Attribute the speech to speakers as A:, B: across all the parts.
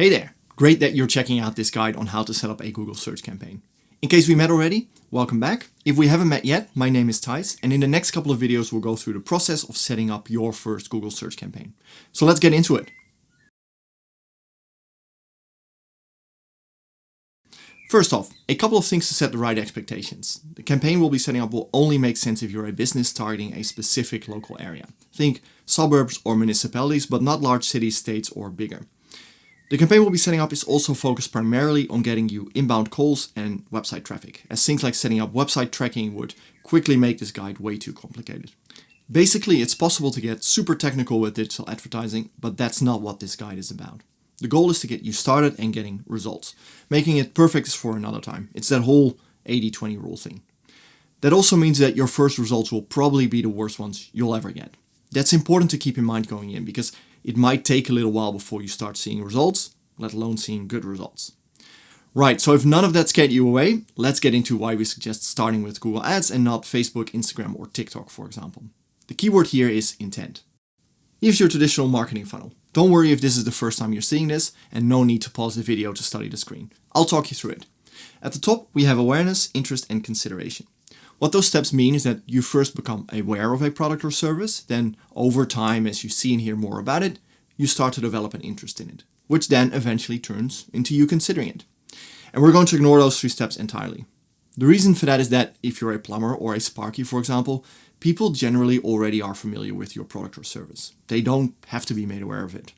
A: Hey there! Great that you're checking out this guide on how to set up a Google search campaign. In case we met already, welcome back. If we haven't met yet, my name is Thijs, and in the next couple of videos we'll go through the process of setting up your first Google search campaign. So let's get into it. First off, a couple of things to set the right expectations. The campaign we'll be setting up will only make sense if you're a business targeting a specific local area. Think suburbs or municipalities, but not large cities, states, or bigger. The campaign we'll be setting up is also focused primarily on getting you inbound calls and website traffic, as things like setting up website tracking would quickly make this guide way too complicated. Basically, it's possible to get super technical with digital advertising, but that's not what this guide is about. The goal is to get you started and getting results. Making it perfect is for another time. It's that whole 80-20 rule thing. That also means that your first results will probably be the worst ones you'll ever get. That's important to keep in mind going in, because it might take a little while before you start seeing results, let alone seeing good results. Right, so if none of that scared you away, let's get into why we suggest starting with Google Ads and not Facebook, Instagram, or TikTok, for example. The keyword here is intent. Here's your traditional marketing funnel. Don't worry if this is the first time you're seeing this, and no need to pause the video to study the screen. I'll talk you through it. At the top, we have awareness, interest, and consideration. What those steps mean is that you first become aware of a product or service, then over time, as you see and hear more about it, you start to develop an interest in it, which then eventually turns into you considering it. And we're going to ignore those three steps entirely. The reason for that is that if you're a plumber or a sparky, for example, people generally already are familiar with your product or service. They don't have to be made aware of it.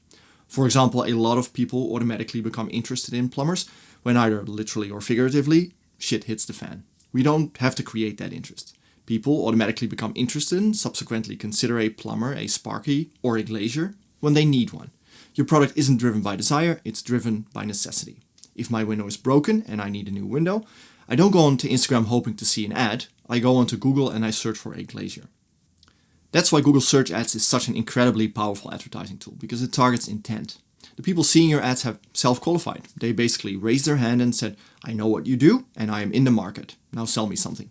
A: For example, a lot of people automatically become interested in plumbers when either literally or figuratively, shit hits the fan. We don't have to create that interest. People automatically become interested and subsequently consider a plumber, a sparky, or a glazier when they need one. Your product isn't driven by desire, it's driven by necessity. If my window is broken and I need a new window, I don't go onto Instagram hoping to see an ad. I go onto Google and I search for a glazier. That's why Google Search Ads is such an incredibly powerful advertising tool, because it targets intent. The people seeing your ads have self-qualified. They basically raised their hand and said, I know what you do and I am in the market. Now sell me something.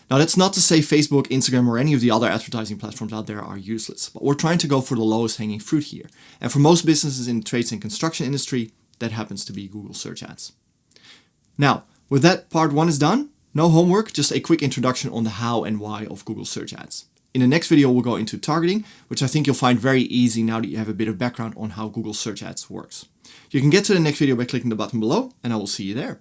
A: Now that's not to say Facebook, Instagram, or any of the other advertising platforms out there are useless, but we're trying to go for the lowest hanging fruit here. And for most businesses in the trades and construction industry, that happens to be Google Search Ads. Now, with that, part one is done. No homework, just a quick introduction on the how and why of Google Search Ads. In the next video, we'll go into targeting, which I think you'll find very easy now that you have a bit of background on how Google Search Ads works. You can get to the next video by clicking the button below, and I will see you there.